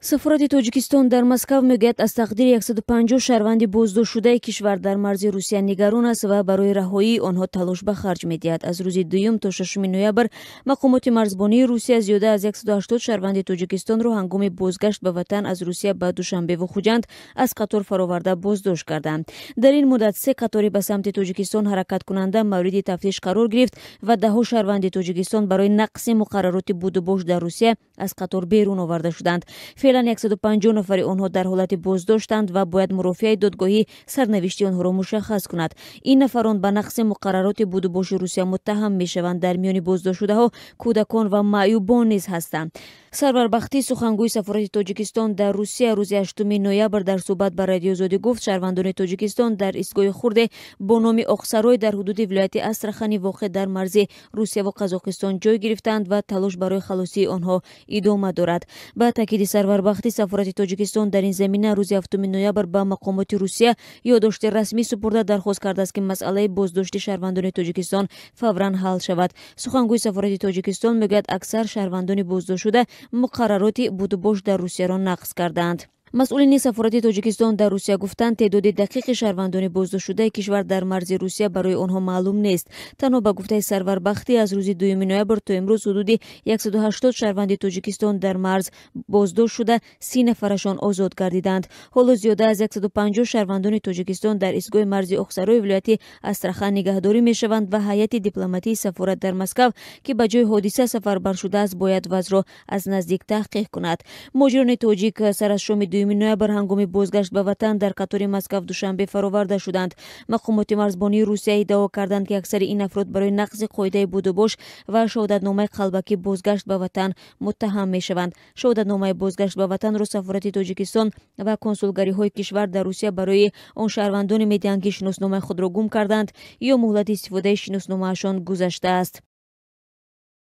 сафорати Тоҷикистон дар Москав мегӯяд аз тақдири 150 шаҳрванди боздоштшудаи кишвар дар марзи Русия нигарон аст ва барои раҳоии онҳо талош ба харҷ медиҳад. Аз рӯзи 2 то 6 ноябр мақомоти марзбонии Русия зиёда аз 180 шаҳрванди Тоҷикистонро ҳангоми бозгашт ба ватан аз Русия ба Душанбеву Хуҷанд аз қатор фароварда боздошт карданд. Дар ин муддат 3 қатори ба самти Тоҷикистон ҳаракаткунанда мавриди тафтиш қарор гирифт ва даҳо шаҳрванди Тоҷикистон барои нақси муқаррароти будубош дар Русия аз қатор берун оварда шуданд. феълан 150 нафари онҳо дар ҳолати боздоштанд ва бояд мурофиаи додгоҳӣ сарнавишти онҳоро мушаххас кунад. Ин нафарон ба нақси муқаррароти будубоши Русия муттаҳам мешаванд. Дар миёни боздоштшудаҳо кӯдакон ва маъюбон низ ҳастанд. Сарвар Бахтӣ, сухангӯи сафорати Тоҷикистон дар Русия, рӯзи 8 ноябр дар суҳбат ба Радиозодӣ гуфт, шаҳрвандони Тоҷикистон дар истгоҳи хурде бо номи Оқсарой дар ҳудуди вилояти Астрахани воқеъ дар марзи Русия ва Қазоқистон ҷой гирифтанд ва талош барои халосии онҳо идома дорад. Ба таъкиди Сарвар Бахтӣ, сафорати Тоҷикистон дар ин замина рӯзи 7 ноябр ба мақомоти Русия ёддошти расмӣ супурда дархост кардааст ки масъалаи боздошти шаҳрвандони Тоҷикистон фавран ҳал шавад. Сухангӯи сафорати Тоҷикистон мегӯяд аксар шаҳрвандони боздоштшуда муқаррароти будубош дар Русияро нақз карданд. масъулини сафорати Тоҷикистон дар Русия гуфтанд, теъдоди дақиқи шаҳрвандони боздоштшудаи кишвар дар марзи Русия барои онҳо маълум нест. Танҳо ба гуфтаи Сарвар Бахтӣ, аз рӯзи 2 ноябр то имрӯз ҳудуди 180 шаҳрванди Тоҷикистон дар марз боздошт шуда, 30 нафарашон озод гардиданд. ҳоло зиёда аз 150 шаҳрвандони Тоҷикистон дар истгоҳи марзи Оқсарой вилояти Астрахан нигаҳдорӣ мешаванд ва ҳайати дипломатии сафорат дар Москав, ки ба ҷои ҳодиса сафарбар шудааст, бояд вазъро аз наздик таҳқиқ кунад. муҳоҷирони тоҷик сар аз шоми 2 ноябр ҳангоми бозгашт ба ватан дар қатори Москав Душанбе фароварда шуданд. мақомоти марзбонии Русия иддао карданд, ки аксари ин афрод барои нақзи қоидаи будубош ва шаҳодатномаи қалбакӣ бозгашт ба ватан муттаҳам мешаванд. шаҳодатномаи бозгашт ба ватанро сафорати Тоҷикистон ва консулгариҳои кишвар дар Русия барои он шаҳрвандоне медиҳанд, ки шиносномаи худро гум карданд ё муҳлати истифодаи шиносномаашон гузаштааст.